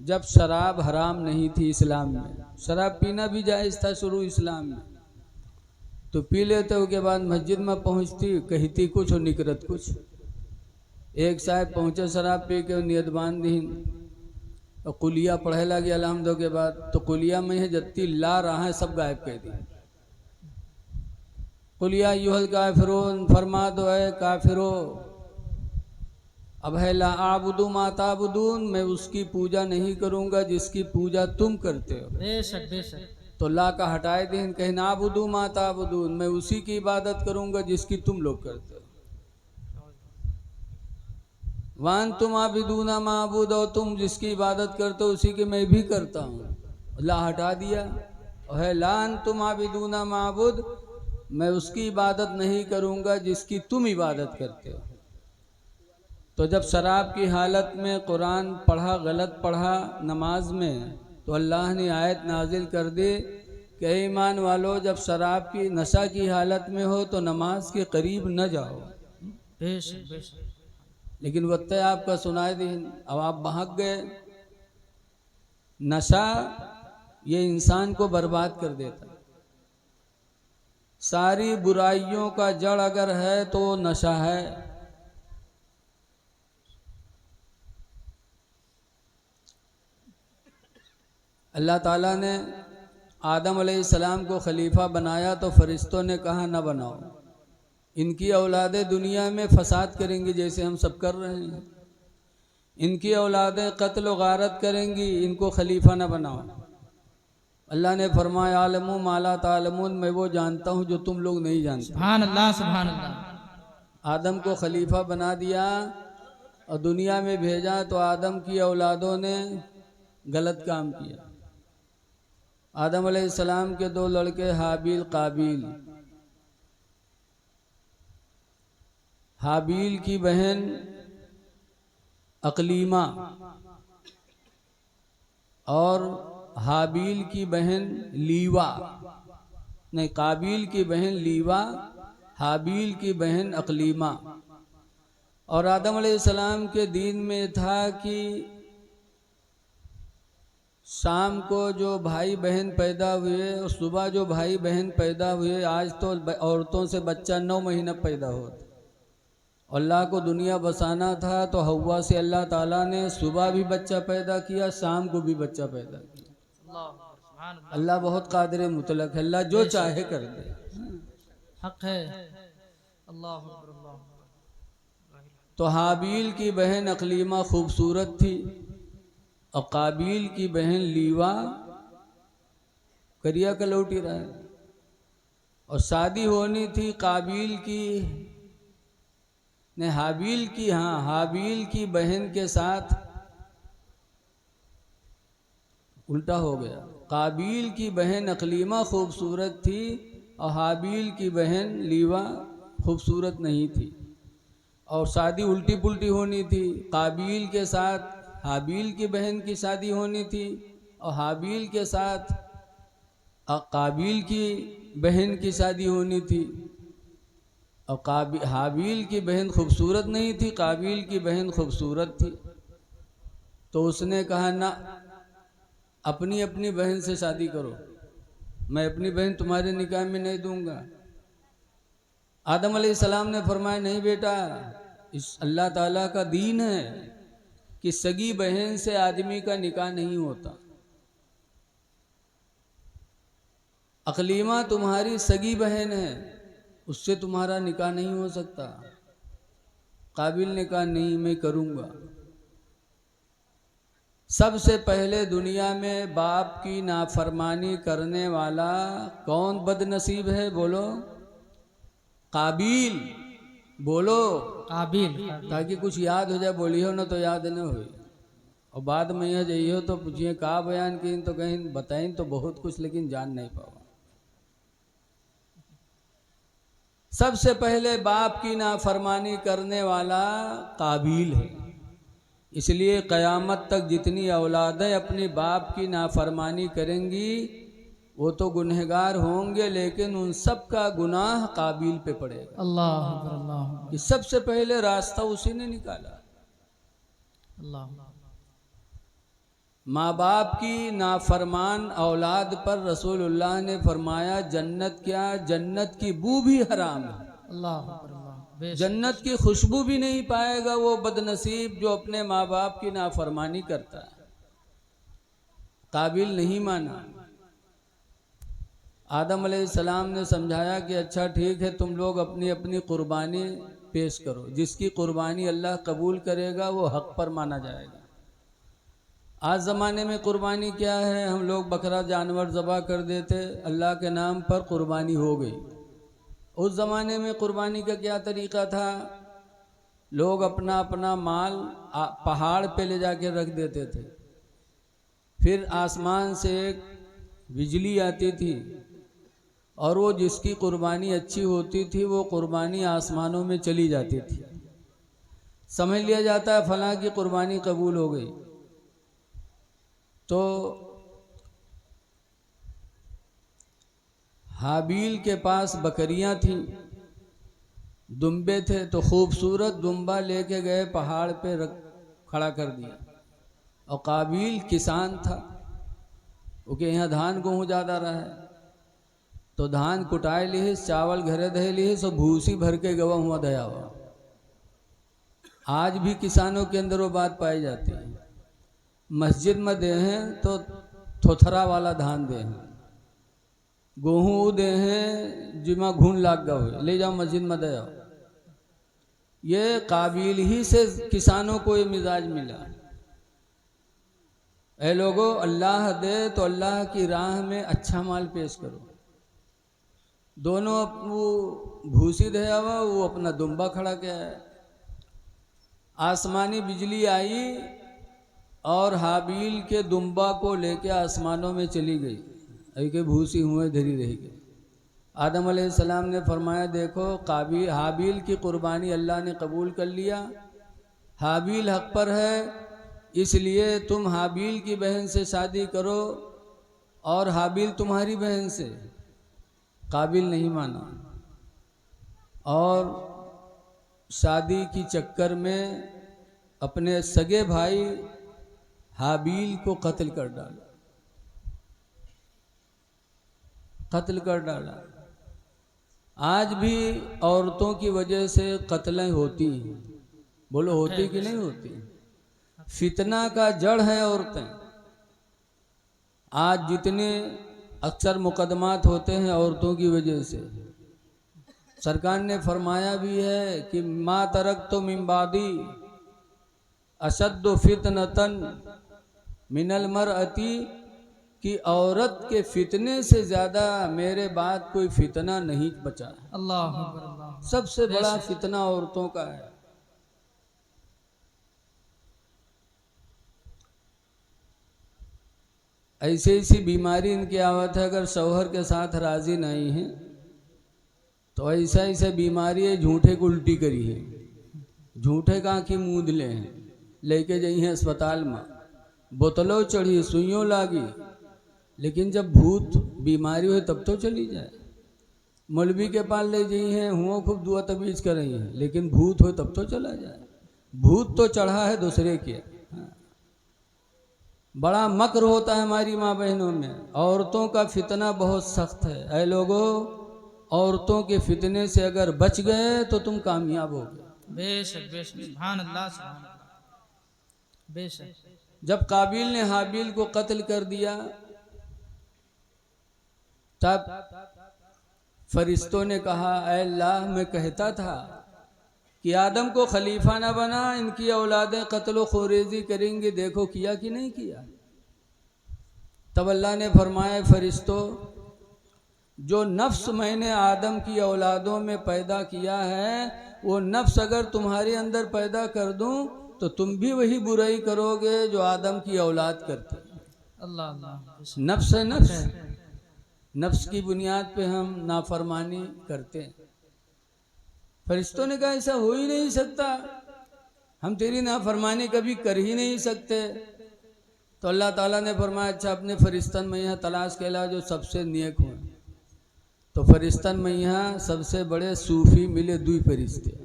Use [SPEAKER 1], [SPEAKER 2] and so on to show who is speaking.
[SPEAKER 1] जब शराब हराम नहीं थी इस्लाम में, शराब पीना भी जायज़ था शुरू इस्लाम में, तो पी लेते हो के बाद मस्जिद में पहुंचती, कहती कुछ और निकरत कुछ। एक साहब पहुंचे शराब पी के नियत बांध दी और कुलिया पढ़े लगे अलहमद के बाद, तो कुलिया में है जत्ती ला रहा है सब गायब कर दी। कुलिया यूहल काफिरून, फरमा दो है काफिरो, अब है ला आबुदू माताबुदून, मैं उसकी पूजा नहीं करूंगा जिसकी पूजा तुम करते हो।
[SPEAKER 2] बेशक बेशक।
[SPEAKER 1] तो ला का हटाए दिन, कहे नाबुदू माताबुदून, मैं उसी की इबादत करूंगा जिसकी तुम लोग करते हो। वान तुम आबिदूना माबूद, और तुम जिसकी इबादत करते हो उसी की मैं भी करता हूँ। ला हटा दिया, है लान तुम आबिदूना माबूद, मैं उसकी इबादत नहीं करूंगा जिसकी तुम इबादत करते हो। तो जब शराब की हालत में कुरान पढ़ा, गलत पढ़ा नमाज में, तो अल्लाह ने आयत नाजिल कर दी कि ईमान वालों, जब शराब की नशा की हालत में हो तो नमाज के करीब न जाओ।
[SPEAKER 2] बेशक बेशक।
[SPEAKER 1] लेकिन वत्ते आपका सुनाई दी, अब आप बहक गए। नशा ये इंसान को बर्बाद कर देता है। सारी बुराइयों का जड़ अगर है तो नशा है। अल्लाह ताला ने आदम अलैहिस्सलाम को खलीफा बनाया तो फरिश्तों ने कहा न बनाओ, इनकी औलादें दुनिया में फसाद करेंगी जैसे हम सब कर रहे हैं, इनकी औलादें कत्ल व गारत करेंगी, इनको खलीफा न बनाओ। अल्लाह ने फरमाया आलमू माला तालमून, मैं वो जानता हूँ जो तुम लोग नहीं जानते।
[SPEAKER 2] सुभान अल्लाह सुभान अल्लाह।
[SPEAKER 1] आदम को खलीफा बना दिया और दुनिया में भेजा, तो आदम की औलादों ने गलत काम किया। आदम अलैहिस्सलाम के दो लड़के हाबील काबील, हाबील की बहन अकलीमा और हाबील की बहन लीवा, नहीं काबील की बहन लीवा, हाबील की बहन अकलीमा। और आदम अलैहिस्सलाम के दीन में था कि शाम को जो भाई बहन पैदा हुए और सुबह जो भाई बहन पैदा हुए, आज तो औरतों से बच्चा 9 महीना पैदा होता। अल्लाह को दुनिया बसाना था तो हव्वा से अल्लाह ताला ने सुबह भी बच्चा पैदा किया, शाम को भी बच्चा पैदा किया। अल्लाह बहुत कादिर मुतलक है, अल्लाह जो चाहे कर दे।
[SPEAKER 2] हक है। अल्लाह अकबर अल्लाह।
[SPEAKER 1] तो हाबील की बहन अकलीमा खूबसूरत थी और काबील की बहन लीवा करिया कलौटी रहा है। और शादी होनी थी काबील की, नहीं हाबील की, हाँ हाबील की बहन के साथ, उल्टा हो गया। काबील की बहन अकलीमा खूबसूरत थी और हाबील की बहन लीवा खूबसूरत नहीं थी, और शादी उल्टी पुल्टी होनी थी। काबील के साथ हाबील की बहन की शादी होनी थी और हाबील के साथ काबील की बहन की शादी होनी थी। और हाबील की बहन खूबसूरत नहीं थी, काबील की बहन खूबसूरत थी। तो उसने कहा ना, अपनी अपनी बहन से शादी करो, मैं अपनी बहन तुम्हारे निकाह में नहीं दूंगा। आदम अलैहिस्सलाम ने फरमाया नहीं बेटा, इस अल्लाह ताला का दीन है कि सगी बहन से आदमी का निकाह नहीं होता। अकलीमा तुम्हारी सगी बहन है, उससे तुम्हारा निकाह नहीं हो सकता। काबिल ने कहा नहीं, मैं करूंगा। सबसे पहले दुनिया में बाप की नाफरमानी करने वाला कौन बदनसीब है? बोलो काबिल, बोलो
[SPEAKER 2] काबिल।
[SPEAKER 1] ताकि कुछ याद हो जाए। बोली हो ना तो याद न हो, और बाद में यह जाइए तो पूछिए कहा बयान की, तो कहीं बताएं तो बहुत कुछ, लेकिन जान नहीं पाओ। सबसे पहले बाप की नाफरमानी करने वाला काबिल है। इसलिए क़यामत तक जितनी औलादें अपने बाप की नाफरमानी करेंगी वो तो गुनहगार होंगे, लेकिन उन सब का गुनाह काबिल पे पड़ेगा।
[SPEAKER 2] अल्लाह अकबर अल्लाह अकबर।
[SPEAKER 1] कि सबसे पहले रास्ता उसी ने निकाला।
[SPEAKER 2] अल्लाह।
[SPEAKER 1] माँ बाप की नाफरमान औलाद पर रसूलुल्लाह ने फरमाया जन्नत क्या, जन्नत की बू भी हराम है,
[SPEAKER 2] अल्लाह अकबर अल्लाह। बेशक
[SPEAKER 1] जन्नत की खुशबू भी नहीं पाएगा वो बदनसीब जो अपने माँ बाप की नाफरमानी करता है। काबिल नहीं माना। आदम अलैहिस्सलाम ने समझाया कि अच्छा ठीक है, तुम लोग अपनी अपनी कुर्बानी पेश करो, जिसकी कुर्बानी अल्लाह कबूल करेगा वो हक पर माना जाएगा। आज ज़माने में कुर्बानी क्या है, हम लोग बकरा जानवर ज़बह कर देते, अल्लाह के नाम पर कुर्बानी हो गई। उस ज़माने में कुर्बानी का क्या तरीक़ा था, लोग अपना अपना माल पहाड़ पे ले जाके रख देते थे, फिर आसमान से एक बिजली आती थी और वो जिसकी कुर्बानी अच्छी होती थी वो कुर्बानी आसमानों में चली जाती थी। समझ लिया जाता है फलां की कुर्बानी कबूल हो गई। तो हाबील के पास बकरियां थीं, दुम्बे थे, तो खूबसूरत दुम्बा लेके गए पहाड़ पे खड़ा कर दिया। और काबिल किसान था, क्योंकि यहाँ धान गेहूँ ज़्यादा रहा है, तो धान कुटाए लिए, चावल घरे दहे लिए, सो भूसी भर के गवा हुआ दया हुआ। आज भी किसानों के अंदर वो बात पाई जाती है। मस्जिद में दे हैं तो थोथरा वाला धान दे हैं, गेहूँ दे हैं जिमा घून लाग गए, ले जाओ मस्जिद में दे आओ। ये काबिल ही से किसानों को ये मिजाज मिला। ऐ लोगों, अल्लाह दे तो अल्लाह की राह में अच्छा माल पेश करो। दोनों वो भूसी दया हुआ, वो अपना दुम्बा खड़ा किया है। आसमानी बिजली आई और हाबील के दुम्बा को लेके आसमानों में चली गई, ऐके भूसी हुए धरी रह गई। आदम अलैहिस्सलाम ने फरमाया देखो, हाबील की कुर्बानी अल्लाह ने कबूल कर लिया, हाबील हक पर है, इसलिए तुम हाबील की बहन से शादी करो और हाबील तुम्हारी बहन से। काबिल नहीं माना और शादी की चक्कर में अपने सगे भाई हाबील को कत्ल कर डाला, कत्ल कर डाला। आज भी औरतों की वजह से कत्लें होती हैं, बोलो होती कि नहीं होती? फितना का जड़ है औरतें। आज जितने अक्सर मुकदमात होते हैं औरतों की वजह से। सरकार ने फरमाया भी है कि मा तरक तो मिम्बादी अशद्दु फितनतन मिनल मरअती, कि औरत के फितने से ज़्यादा मेरे बाद कोई फितना नहीं बचा।
[SPEAKER 2] अल्लाह अकबर अल्लाह।
[SPEAKER 1] सबसे बड़ा फितना औरतों का है। ऐसी ऐसी बीमारी इनकी आवत है, अगर शौहर के साथ राजी नहीं है तो ऐसा ऐसा बीमारी है, झूठे को उल्टी करी है, झूठे का आँखी मूंद ले हैं, लेके जाइए अस्पताल में, बोतलों चढ़ी, सुइयों लागी, लेकिन जब भूत बीमारी हो तब तो चली जाए। मौलवी के पास ले जाइए, हुआ खूब दुआ तबीज कर रही है, लेकिन भूत हो तब तो चला जाए। भूत तो चढ़ा है दूसरे के। बड़ा मक्र होता है हमारी माँ बहनों में। औरतों का फितना बहुत सख्त है। ऐ लोगों, औरतों के फितने से अगर बच गए तो तुम कामयाब हो गए।
[SPEAKER 2] बेशक बेशक, सुभान अल्लाह सुभान अल्लाह। बेशक
[SPEAKER 1] जब काबिल ने हाबील को कत्ल कर दिया तब फरिश्तों ने कहा, ऐ अल्लाह, मैं कहता था कि आदम को खलीफा ना बना, इनकी औलादें कत्ल खोरेजी करेंगी, देखो किया कि नहीं किया। तब अल्लाह ने फरमाया, फरिश्तों, जो नफ्स मैंने आदम की औलादों में पैदा किया है, वो नफ्स अगर तुम्हारे अंदर पैदा कर दूं तो तुम भी वही बुराई करोगे जो आदम की औलाद करते।
[SPEAKER 2] अल्लाह अल्लाह।
[SPEAKER 1] नफ्स है नफ्स, नफ्स की बुनियाद पे हम नाफरमानी करते हैं। फरिश्तों ने कहा ऐसा हो ही नहीं सकता, हम तेरी नाफरमानी कभी कर ही नहीं सकते। तो अल्लाह ताला ने फरमाया, अच्छा अपने फरिश्तन में यहाँ तलाश के ला जो सबसे नेक हो। तो फरिश्तन में यहाँ सबसे बड़े सूफी मिले, दुई फरिश्ते।